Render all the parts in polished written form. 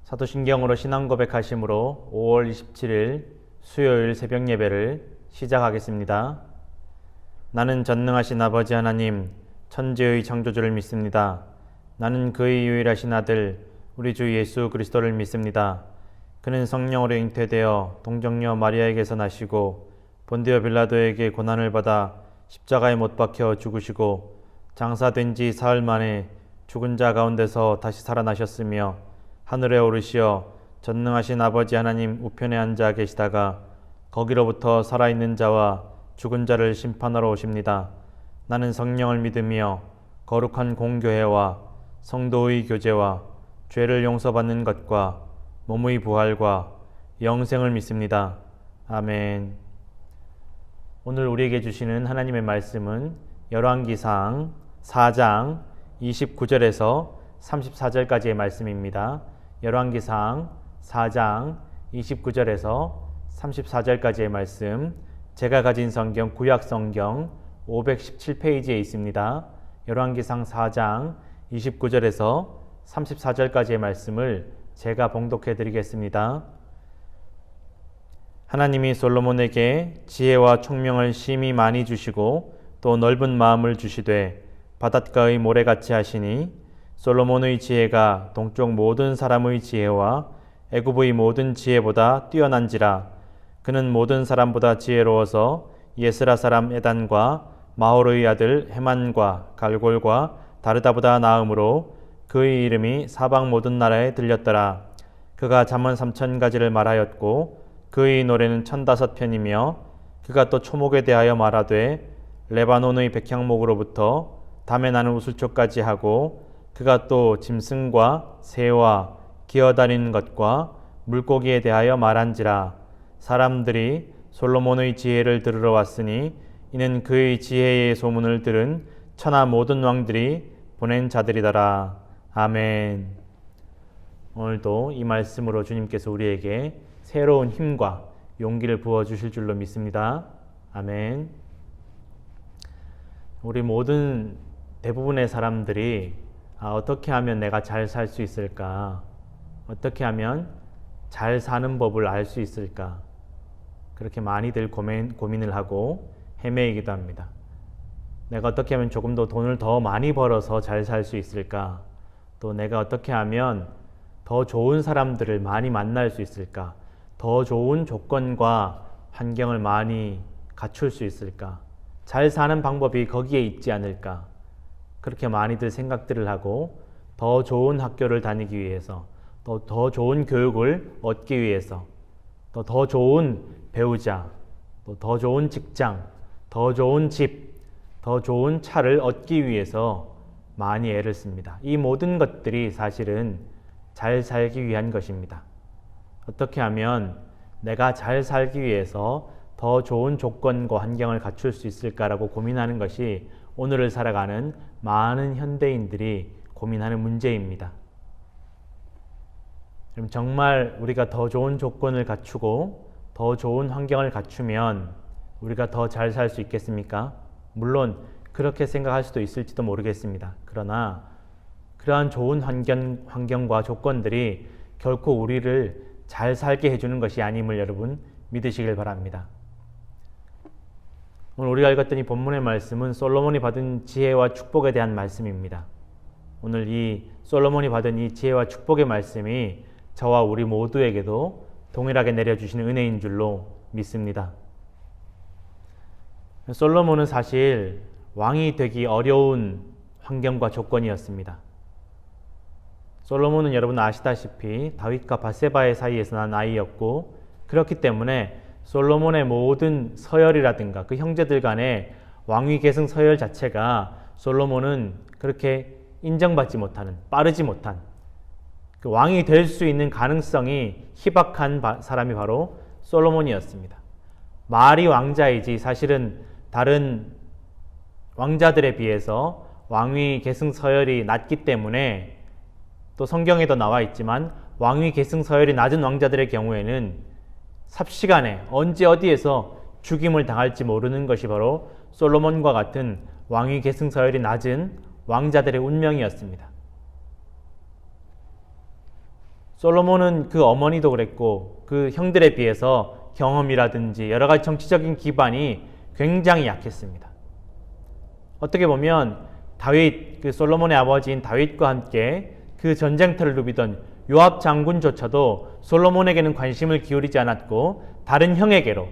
사도신경으로 신앙 고백하심으로 5월 27일 수요일 새벽 예배를 시작하겠습니다. 나는 전능하신 아버지 하나님, 천지의 창조주를 믿습니다. 나는 그의 유일하신 아들, 우리 주 예수 그리스도를 믿습니다. 그는 성령으로 잉태되어 동정녀 마리아에게서 나시고 본디오 빌라도에게 고난을 받아 십자가에 못 박혀 죽으시고 장사된 지 사흘 만에 죽은 자 가운데서 다시 살아나셨으며 하늘에 오르시어 전능하신 아버지 하나님 우편에 앉아 계시다가 거기로부터 살아있는 자와 죽은 자를 심판하러 오십니다. 나는 성령을 믿으며 거룩한 공교회와 성도의 교제와 죄를 용서받는 것과 몸의 부활과 영생을 믿습니다. 아멘. 오늘 우리에게 주시는 하나님의 말씀은 열왕기상 4장 29절에서 34절까지의 말씀입니다. 열왕기상 4장 29절에서 34절까지의 말씀, 제가 가진 성경 구약 성경 517페이지에 있습니다. 열왕기상 4장 29절에서 34절까지의 말씀을 제가 봉독해 드리겠습니다. 하나님이 솔로몬에게 지혜와 총명을 심히 많이 주시고 또 넓은 마음을 주시되 바닷가의 모래같이 하시니 솔로몬의 지혜가 동쪽 모든 사람의 지혜와 애굽의 모든 지혜보다 뛰어난지라. 그는 모든 사람보다 지혜로워서 예스라 사람 에단과 마홀의 아들 헤만과 갈골과 다르다보다 나음으로 그의 이름이 사방 모든 나라에 들렸더라. 그가 잠언 3000가지를 말하였고 그의 노래는 1005편이며 그가 또 초목에 대하여 말하되 레바논의 백향목으로부터 담에 나는 우슬초까지 하고 그가 또 짐승과 새와 기어다니는 것과 물고기에 대하여 말한지라. 사람들이 솔로몬의 지혜를 들으러 왔으니 이는 그의 지혜의 소문을 들은 천하 모든 왕들이 보낸 자들이더라. 아멘. 오늘도 이 말씀으로 주님께서 우리에게 새로운 힘과 용기를 부어주실 줄로 믿습니다. 아멘. 우리 모든 대부분의 사람들이 어떻게 하면 내가 잘 살 수 있을까? 어떻게 하면 잘 사는 법을 알 수 있을까? 그렇게 많이들 고민을 하고 헤매이기도 합니다. 내가 어떻게 하면 조금 더 돈을 더 많이 벌어서 잘 살 수 있을까? 또 내가 어떻게 하면 더 좋은 사람들을 많이 만날 수 있을까? 더 좋은 조건과 환경을 많이 갖출 수 있을까? 잘 사는 방법이 거기에 있지 않을까? 그렇게 많이들 생각들을 하고 더 좋은 학교를 다니기 위해서 또 더 좋은 교육을 얻기 위해서 또 더 좋은 배우자, 또 더 좋은 직장, 더 좋은 집, 더 좋은 차를 얻기 위해서 많이 애를 씁니다. 이 모든 것들이 사실은 잘 살기 위한 것입니다. 어떻게 하면 내가 잘 살기 위해서 더 좋은 조건과 환경을 갖출 수 있을까라고 고민하는 것이 오늘을 살아가는 많은 현대인들이 고민하는 문제입니다. 그럼 정말 우리가 더 좋은 조건을 갖추고 더 좋은 환경을 갖추면 우리가 더 잘 살 수 있겠습니까? 물론 그렇게 생각할 수도 있을지도 모르겠습니다. 그러나 그러한 좋은 환경과 조건들이 결코 우리를 잘 살게 해주는 것이 아님을 여러분 믿으시길 바랍니다. 오늘 우리가 읽었던 이 본문의 말씀은 솔로몬이 받은 지혜와 축복에 대한 말씀입니다. 오늘 이 솔로몬이 받은 이 지혜와 축복의 말씀이 저와 우리 모두에게도 동일하게 내려주시는 은혜인 줄로 믿습니다. 솔로몬은 사실 왕이 되기 어려운 환경과 조건이었습니다. 솔로몬은 여러분 아시다시피 다윗과 밧세바의 사이에서 난 아이였고 그렇기 때문에 솔로몬의 모든 서열이라든가 그 형제들 간의 왕위 계승 서열 자체가 솔로몬은 그렇게 인정받지 못하는, 빠르지 못한 그 왕이 될 수 있는 가능성이 희박한 사람이 바로 솔로몬이었습니다. 말이 왕자이지 사실은 다른 왕자들에 비해서 왕위 계승 서열이 낮기 때문에 또 성경에도 나와 있지만 왕위 계승 서열이 낮은 왕자들의 경우에는 삽시간에 언제 어디에서 죽임을 당할지 모르는 것이 바로 솔로몬과 같은 왕위 계승 서열이 낮은 왕자들의 운명이었습니다. 솔로몬은 그 어머니도 그랬고 그 형들에 비해서 경험이라든지 여러 가지 정치적인 기반이 굉장히 약했습니다. 어떻게 보면 다윗, 그 솔로몬의 아버지인 다윗과 함께 그 전쟁터를 누비던 요압 장군조차도 솔로몬에게는 관심을 기울이지 않았고 다른 형에게로,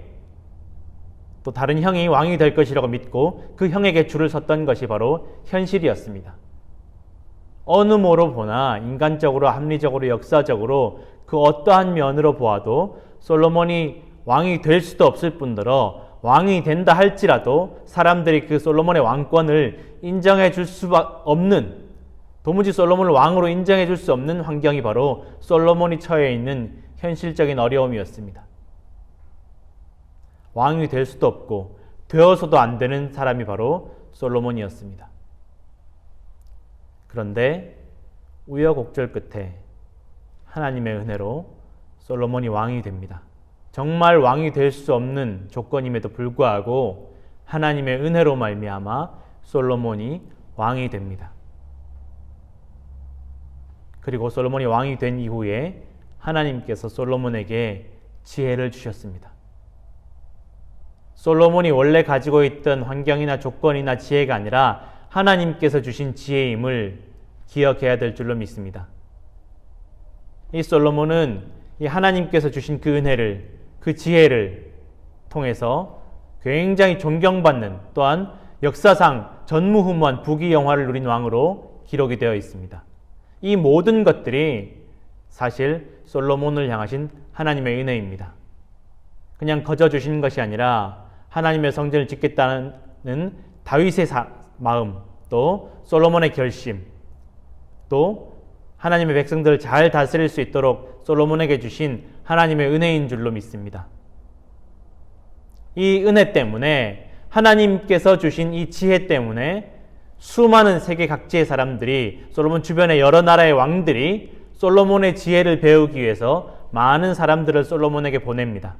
또 다른 형이 왕이 될 것이라고 믿고 그 형에게 줄을 섰던 것이 바로 현실이었습니다. 어느 모로 보나 인간적으로, 합리적으로, 역사적으로 그 어떠한 면으로 보아도 솔로몬이 왕이 될 수도 없을 뿐더러 왕이 된다 할지라도 사람들이 그 솔로몬의 왕권을 인정해 줄 수 없는, 도무지 솔로몬을 왕으로 인정해 줄 수 없는 환경이 바로 솔로몬이 처해 있는 현실적인 어려움이었습니다. 왕이 될 수도 없고 되어서도 안 되는 사람이 바로 솔로몬이었습니다. 그런데 우여곡절 끝에 하나님의 은혜로 솔로몬이 왕이 됩니다. 정말 왕이 될 수 없는 조건임에도 불구하고 하나님의 은혜로 말미암아 솔로몬이 왕이 됩니다. 그리고 솔로몬이 왕이 된 이후에 하나님께서 솔로몬에게 지혜를 주셨습니다. 솔로몬이 원래 가지고 있던 환경이나 조건이나 지혜가 아니라 하나님께서 주신 지혜임을 기억해야 될 줄로 믿습니다. 이 솔로몬은 이 하나님께서 주신 그 은혜를, 그 지혜를 통해서 굉장히 존경받는, 또한 역사상 전무후무한 부귀영화를 누린 왕으로 기록이 되어 있습니다. 이 모든 것들이 사실 솔로몬을 향하신 하나님의 은혜입니다. 그냥 거저 주신 것이 아니라 하나님의 성전을 짓겠다는 다윗의 마음, 또 솔로몬의 결심, 또 하나님의 백성들을 잘 다스릴 수 있도록 솔로몬에게 주신 하나님의 은혜인 줄로 믿습니다. 이 은혜 때문에, 하나님께서 주신 이 지혜 때문에 수많은 세계 각지의 사람들이, 솔로몬 주변의 여러 나라의 왕들이 솔로몬의 지혜를 배우기 위해서 많은 사람들을 솔로몬에게 보냅니다.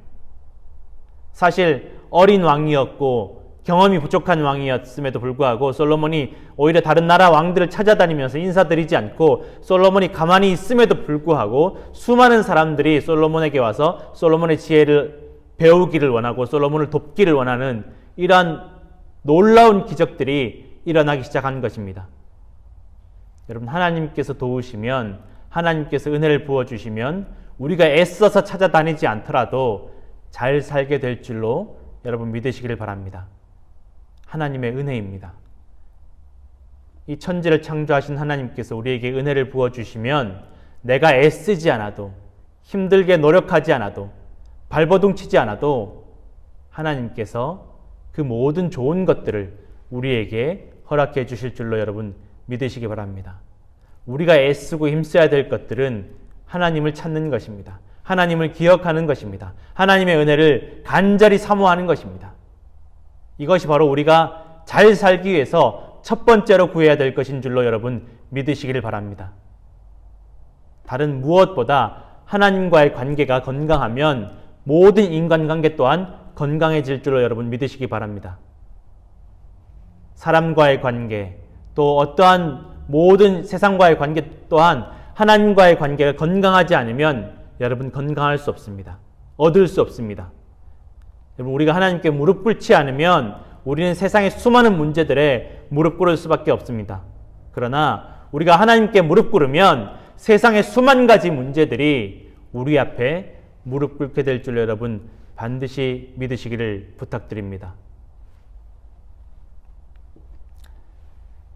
사실 어린 왕이었고 경험이 부족한 왕이었음에도 불구하고 솔로몬이 오히려 다른 나라 왕들을 찾아다니면서 인사드리지 않고 솔로몬이 가만히 있음에도 불구하고 수많은 사람들이 솔로몬에게 와서 솔로몬의 지혜를 배우기를 원하고 솔로몬을 돕기를 원하는 이러한 놀라운 기적들이 일어나기 시작한 것입니다. 여러분, 하나님께서 도우시면, 하나님께서 은혜를 부어주시면 우리가 애써서 찾아다니지 않더라도 잘 살게 될 줄로 여러분 믿으시기를 바랍니다. 하나님의 은혜입니다. 이 천지를 창조하신 하나님께서 우리에게 은혜를 부어주시면 내가 애쓰지 않아도, 힘들게 노력하지 않아도, 발버둥 치지 않아도 하나님께서 그 모든 좋은 것들을 우리에게 허락해 주실 줄로 여러분 믿으시기 바랍니다. 우리가 애쓰고 힘써야 될 것들은 하나님을 찾는 것입니다. 하나님을 기억하는 것입니다. 하나님의 은혜를 간절히 사모하는 것입니다. 이것이 바로 우리가 잘 살기 위해서 첫 번째로 구해야 될 것인 줄로 여러분 믿으시기를 바랍니다. 다른 무엇보다 하나님과의 관계가 건강하면 모든 인간관계 또한 건강해질 줄로 여러분 믿으시기 바랍니다. 사람과의 관계, 또 어떠한 모든 세상과의 관계 또한 하나님과의 관계가 건강하지 않으면 여러분 건강할 수 없습니다. 얻을 수 없습니다. 여러분, 우리가 하나님께 무릎 꿇지 않으면 우리는 세상의 수많은 문제들에 무릎 꿇을 수밖에 없습니다. 그러나 우리가 하나님께 무릎 꿇으면 세상의 수만 가지 문제들이 우리 앞에 무릎 꿇게 될 줄 여러분 반드시 믿으시기를 부탁드립니다.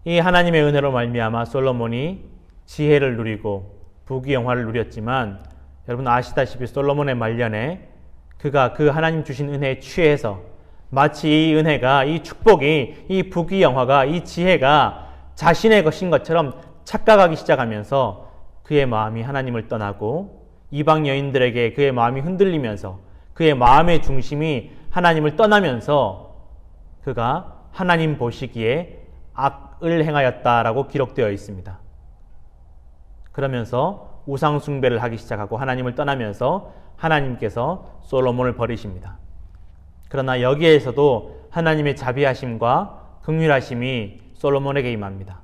이 하나님의 은혜로 말미암아 솔로몬이 지혜를 누리고 부귀영화를 누렸지만 여러분 아시다시피 솔로몬의 말년에 그가 그 하나님 주신 은혜에 취해서 마치 이 은혜가, 이 축복이, 이 부귀영화가, 이 지혜가 자신의 것인 것처럼 착각하기 시작하면서 그의 마음이 하나님을 떠나고 이방 여인들에게 그의 마음이 흔들리면서 그의 마음의 중심이 하나님을 떠나면서 그가 하나님 보시기에 악을 행하였다라고 기록되어 있습니다. 그러면서 우상 숭배를 하기 시작하고 하나님을 떠나면서 하나님께서 솔로몬을 버리십니다. 그러나 여기에서도 하나님의 자비하심과 긍휼하심이 솔로몬에게 임합니다.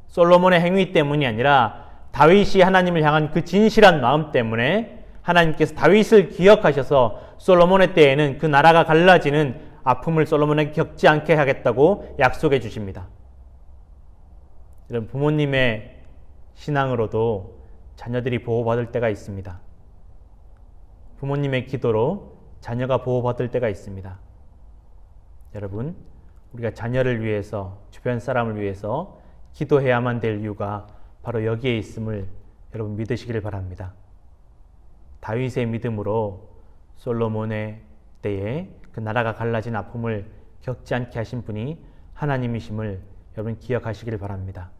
솔로몬의 행위 때문이 아니라 다윗이 하나님을 향한 그 진실한 마음 때문에 하나님께서 다윗을 기억하셔서 솔로몬의 때에는 그 나라가 갈라지는 아픔을 솔로몬에게 겪지 않게 하겠다고 약속해 주십니다. 이런 부모님의 신앙으로도 자녀들이 보호받을 때가 있습니다. 부모님의 기도로 자녀가 보호받을 때가 있습니다. 여러분, 우리가 자녀를 위해서, 주변 사람을 위해서 기도해야만 될 이유가 바로 여기에 있음을 여러분 믿으시기를 바랍니다. 다윗의 믿음으로 솔로몬의 때에 그 나라가 갈라진 아픔을 겪지 않게 하신 분이 하나님이심을 여러분 기억하시기를 바랍니다.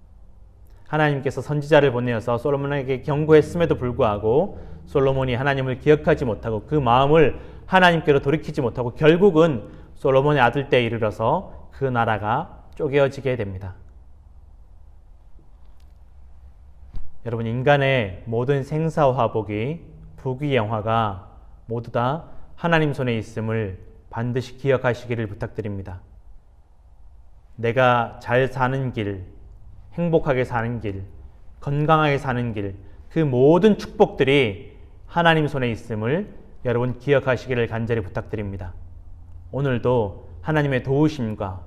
하나님께서 선지자를 보내어서 솔로몬에게 경고했음에도 불구하고 솔로몬이 하나님을 기억하지 못하고 그 마음을 하나님께로 돌이키지 못하고 결국은 솔로몬의 아들 때에 이르러서 그 나라가 쪼개어지게 됩니다. 여러분, 인간의 모든 생사화복이 부귀영화가 모두 다 하나님 손에 있음을 반드시 기억하시기를 부탁드립니다. 내가 잘 사는 길, 행복하게 사는 길, 건강하게 사는 길, 그 모든 축복들이 하나님 손에 있음을 여러분 기억하시기를 간절히 부탁드립니다. 오늘도 하나님의 도우심과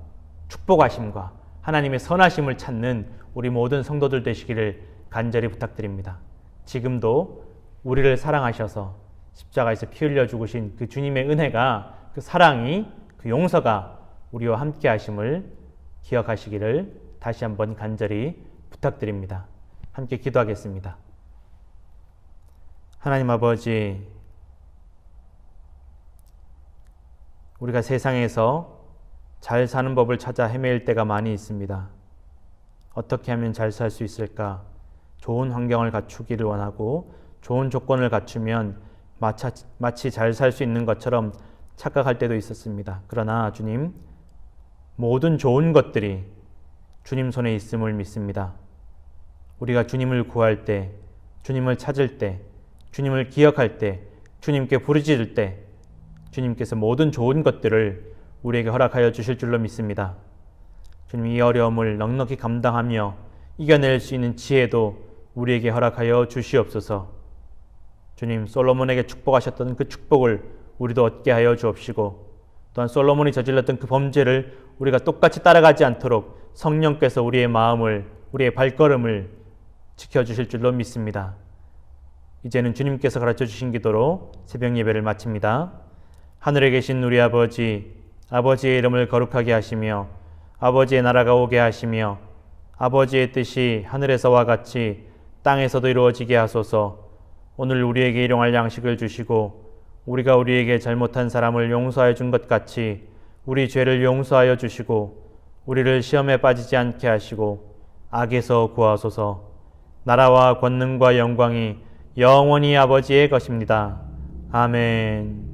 축복하심과 하나님의 선하심을 찾는 우리 모든 성도들 되시기를 간절히 부탁드립니다. 지금도 우리를 사랑하셔서 십자가에서 피 흘려 죽으신 그 주님의 은혜가, 그 사랑이, 그 용서가 우리와 함께 하심을 기억하시기를 다시 한번 간절히 부탁드립니다. 함께 기도하겠습니다. 하나님 아버지, 우리가 세상에서 잘 사는 법을 찾아 헤매일 때가 많이 있습니다. 어떻게 하면 잘 살 수 있을까? 좋은 환경을 갖추기를 원하고 좋은 조건을 갖추면 마치 잘 살 수 있는 것처럼 착각할 때도 있었습니다. 그러나 주님, 모든 좋은 것들이 주님 손에 있음을 믿습니다. 우리가 주님을 구할 때, 주님을 찾을 때, 주님을 기억할 때, 주님께 부르짖을 때 주님께서 모든 좋은 것들을 우리에게 허락하여 주실 줄로 믿습니다. 주님, 이 어려움을 넉넉히 감당하며 이겨낼 수 있는 지혜도 우리에게 허락하여 주시옵소서. 주님, 솔로몬에게 축복하셨던 그 축복을 우리도 얻게 하여 주옵시고, 또한 솔로몬이 저질렀던 그 범죄를 우리가 똑같이 따라가지 않도록 성령께서 우리의 마음을, 우리의 발걸음을 지켜주실 줄로 믿습니다. 이제는 주님께서 가르쳐 주신 기도로 새벽 예배를 마칩니다. 하늘에 계신 우리 아버지, 아버지의 이름을 거룩하게 하시며 아버지의 나라가 오게 하시며 아버지의 뜻이 하늘에서와 같이 땅에서도 이루어지게 하소서. 오늘 우리에게 일용할 양식을 주시고 우리가 우리에게 잘못한 사람을 용서하여 준 것 같이 우리 죄를 용서하여 주시고 우리를 시험에 빠지지 않게 하시고 악에서 구하소서. 나라와 권능과 영광이 영원히 아버지의 것입니다. 아멘.